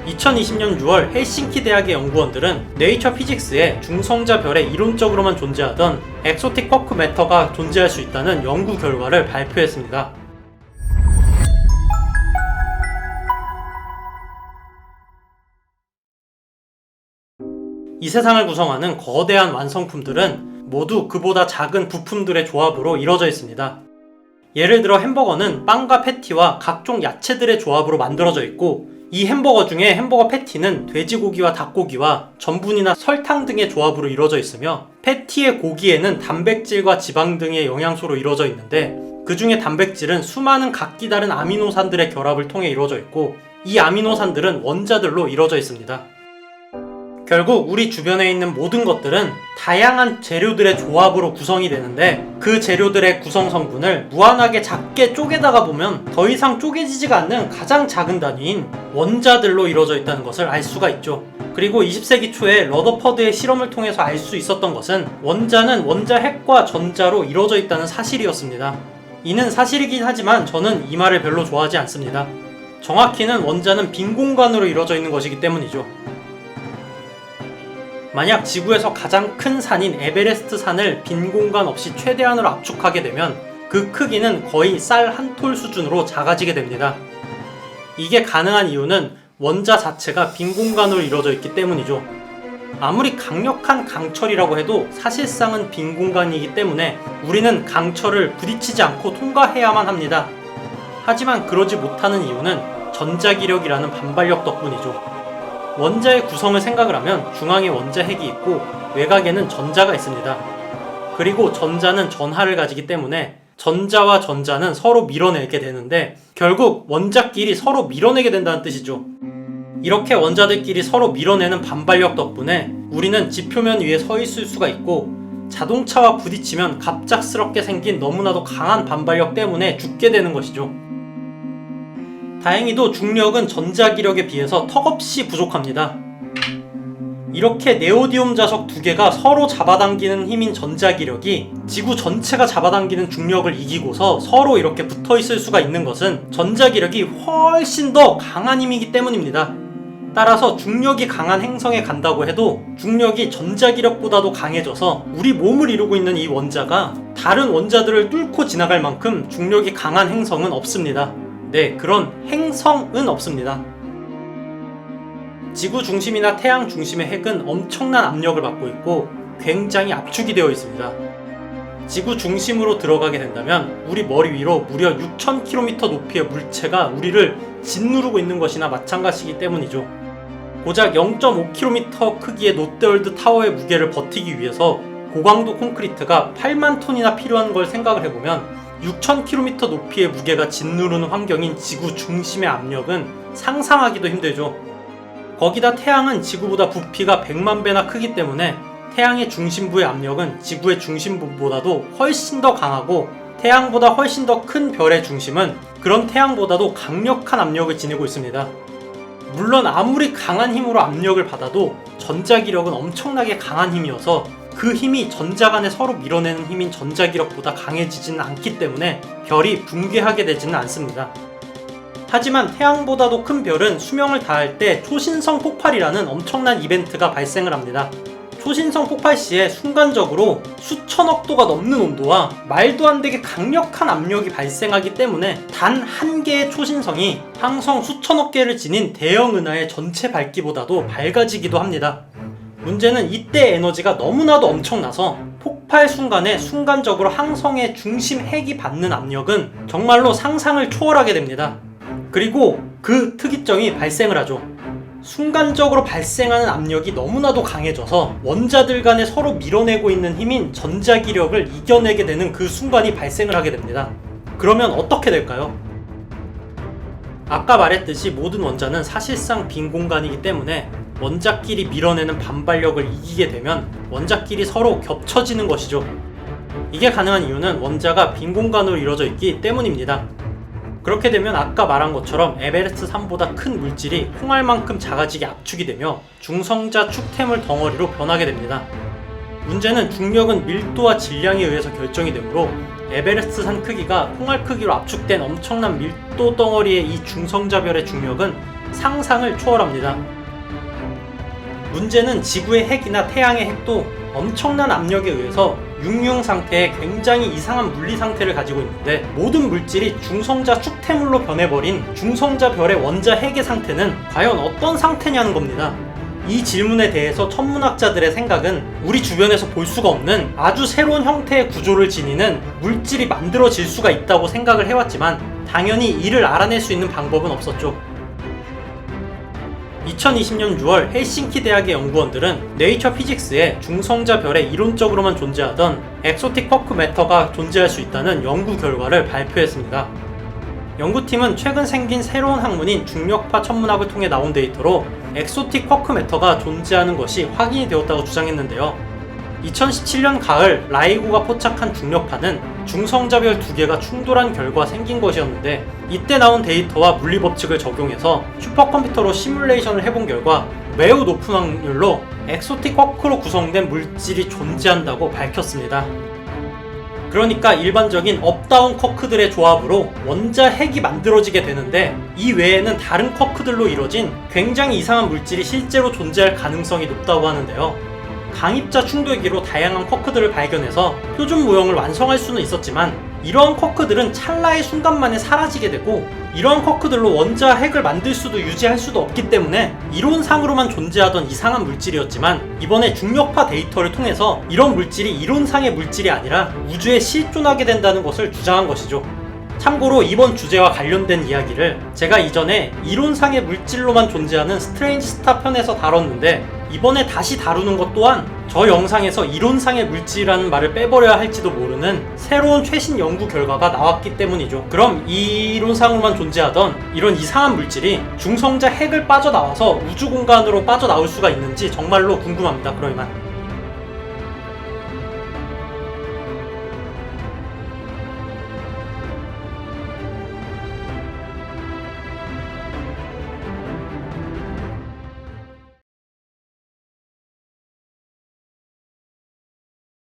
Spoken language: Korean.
2020년 6월 헬싱키 대학의 연구원들은 네이처 피직스에 중성자 별에 이론적으로만 존재하던 엑소틱 쿼크 매터가 존재할 수 있다는 연구 결과를 발표했습니다. 이 세상을 구성하는 거대한 완성품들은 모두 그보다 작은 부품들의 조합으로 이루어져 있습니다. 예를 들어 햄버거는 빵과 패티와 각종 야채들의 조합으로 만들어져 있고, 이 햄버거 중에 햄버거 패티는 돼지고기와 닭고기와 전분이나 설탕 등의 조합으로 이루어져 있으며, 패티의 고기에는 단백질과 지방 등의 영양소로 이루어져 있는데, 그 중에 단백질은 수많은 각기 다른 아미노산들의 결합을 통해 이루어져 있고, 이 아미노산들은 원자들로 이루어져 있습니다. 결국 우리 주변에 있는 모든 것들은 다양한 재료들의 조합으로 구성이 되는데, 그 재료들의 구성 성분을 무한하게 작게 쪼개다가 보면 더 이상 쪼개지지가 않는 가장 작은 단위인 원자들로 이루어져 있다는 것을 알 수가 있죠. 그리고 20세기 초에 러더퍼드의 실험을 통해서 알 수 있었던 것은 원자는 원자 핵과 전자로 이루어져 있다는 사실이었습니다. 이는 사실이긴 하지만 저는 이 말을 별로 좋아하지 않습니다. 정확히는 원자는 빈 공간으로 이루어져 있는 것이기 때문이죠. 만약 지구에서 가장 큰 산인 에베레스트 산을 빈 공간 없이 최대한으로 압축하게 되면 그 크기는 거의 쌀 한 톨 수준으로 작아지게 됩니다. 이게 가능한 이유는 원자 자체가 빈 공간으로 이루어져 있기 때문이죠. 아무리 강력한 강철이라고 해도 사실상은 빈 공간이기 때문에 우리는 강철을 부딪히지 않고 통과해야만 합니다. 하지만 그러지 못하는 이유는 전자기력이라는 반발력 덕분이죠. 원자의 구성을 생각을 하면 중앙에 원자 핵이 있고 외곽에는 전자가 있습니다. 그리고 전자는 전하를 가지기 때문에 전자와 전자는 서로 밀어내게 되는데, 결국 원자끼리 서로 밀어내게 된다는 뜻이죠. 이렇게 원자들끼리 서로 밀어내는 반발력 덕분에 우리는 지표면 위에 서 있을 수가 있고, 자동차와 부딪히면 갑작스럽게 생긴 너무나도 강한 반발력 때문에 죽게 되는 것이죠. 다행히도 중력은 전자기력에 비해서 턱없이 부족합니다. 이렇게 네오디움 자석 두 개가 서로 잡아당기는 힘인 전자기력이 지구 전체가 잡아당기는 중력을 이기고서 서로 이렇게 붙어있을 수가 있는 것은 전자기력이 훨씬 더 강한 힘이기 때문입니다. 따라서 중력이 강한 행성에 간다고 해도 중력이 전자기력보다도 강해져서 우리 몸을 이루고 있는 이 원자가 다른 원자들을 뚫고 지나갈 만큼 중력이 강한 행성은 없습니다. 네, 그런 행성은 없습니다. 지구 중심이나 태양 중심의 핵은 엄청난 압력을 받고 있고 굉장히 압축이 되어 있습니다. 지구 중심으로 들어가게 된다면 우리 머리 위로 무려 6,000km 높이의 물체가 우리를 짓누르고 있는 것이나 마찬가지이기 때문이죠. 고작 0.5km 크기의 롯데월드 타워의 무게를 버티기 위해서 고강도 콘크리트가 8만 톤이나 필요한 걸 생각을 해보면 6,000km 높이의 무게가 짓누르는 환경인 지구 중심의 압력은 상상하기도 힘들죠. 거기다 태양은 지구보다 부피가 100만 배나 크기 때문에 태양의 중심부의 압력은 지구의 중심부보다도 훨씬 더 강하고, 태양보다 훨씬 더 큰 별의 중심은 그런 태양보다도 강력한 압력을 지니고 있습니다. 물론 아무리 강한 힘으로 압력을 받아도 전자기력은 엄청나게 강한 힘이어서 그 힘이 전자 간에 서로 밀어내는 힘인 전자기력보다 강해지지는 않기 때문에 별이 붕괴하게 되지는 않습니다. 하지만 태양보다도 큰 별은 수명을 다할 때 초신성 폭발이라는 엄청난 이벤트가 발생을 합니다. 초신성 폭발 시에 순간적으로 수천억 도가 넘는 온도와 말도 안 되게 강력한 압력이 발생하기 때문에 단 한 개의 초신성이 항성 수천억 개를 지닌 대형 은하의 전체 밝기보다도 밝아지기도 합니다. 문제는 이때 에너지가 너무나도 엄청나서 폭발 순간에 순간적으로 항성의 중심 핵이 받는 압력은 정말로 상상을 초월하게 됩니다. 그리고 그 특이점이 발생을 하죠. 순간적으로 발생하는 압력이 너무나도 강해져서 원자들 간에 서로 밀어내고 있는 힘인 전자기력을 이겨내게 되는 그 순간이 발생을 하게 됩니다. 그러면 어떻게 될까요? 아까 말했듯이 모든 원자는 사실상 빈 공간이기 때문에 원자끼리 밀어내는 반발력을 이기게 되면 원자끼리 서로 겹쳐지는 것이죠. 이게 가능한 이유는 원자가 빈 공간으로 이루어져 있기 때문입니다. 그렇게 되면 아까 말한 것처럼 에베레스트 산보다 큰 물질이 콩알만큼 작아지게 압축이 되며 중성자 축태물 덩어리로 변하게 됩니다. 문제는 중력은 밀도와 질량에 의해서 결정이 되므로 에베레스트 산 크기가 콩알 크기로 압축된 엄청난 밀도 덩어리의 이 중성자별의 중력은 상상을 초월합니다. 문제는 지구의 핵이나 태양의 핵도 엄청난 압력에 의해서 융융 상태의 굉장히 이상한 물리 상태를 가지고 있는데, 모든 물질이 중성자 축태물로 변해버린 중성자 별의 원자 핵의 상태는 과연 어떤 상태냐는 겁니다. 이 질문에 대해서 천문학자들의 생각은 우리 주변에서 볼 수가 없는 아주 새로운 형태의 구조를 지니는 물질이 만들어질 수가 있다고 생각을 해왔지만, 당연히 이를 알아낼 수 있는 방법은 없었죠. 2020년 6월 헬싱키 대학의 연구원들은 네이처 피직스에 중성자 별에 이론적으로만 존재하던 엑소틱 쿼크 매터가 존재할 수 있다는 연구 결과를 발표했습니다. 연구팀은 최근 생긴 새로운 학문인 중력파 천문학을 통해 나온 데이터로 엑소틱 쿼크 매터가 존재하는 것이 확인이 되었다고 주장했는데요. 2017년 가을 라이고가 포착한 중력파는 중성자별 2개가 충돌한 결과 생긴 것이었는데, 이때 나온 데이터와 물리법칙을 적용해서 슈퍼컴퓨터로 시뮬레이션을 해본 결과 매우 높은 확률로 엑소틱 쿼크로 구성된 물질이 존재한다고 밝혔습니다. 그러니까 일반적인 업다운 쿼크들의 조합으로 원자 핵이 만들어지게 되는데, 이 외에는 다른 쿼크들로 이루어진 굉장히 이상한 물질이 실제로 존재할 가능성이 높다고 하는데요. 강입자 충돌기로 다양한 쿼크들을 발견해서 표준 모형을 완성할 수는 있었지만, 이러한 쿼크들은 찰나의 순간만에 사라지게 되고, 이러한 쿼크들로 원자 핵을 만들 수도 유지할 수도 없기 때문에 이론상으로만 존재하던 이상한 물질이었지만, 이번에 중력파 데이터를 통해서 이런 물질이 이론상의 물질이 아니라 우주에 실존하게 된다는 것을 주장한 것이죠. 참고로 이번 주제와 관련된 이야기를 제가 이전에 이론상의 물질로만 존재하는 스트레인지 스타 편에서 다뤘는데, 이번에 다시 다루는 것 또한 저 영상에서 이론상의 물질이라는 말을 빼버려야 할지도 모르는 새로운 최신 연구 결과가 나왔기 때문이죠. 그럼 이 이론상으로만 존재하던 이런 이상한 물질이 중성자 핵을 빠져나와서 우주 공간으로 빠져나올 수가 있는지 정말로 궁금합니다. 그러면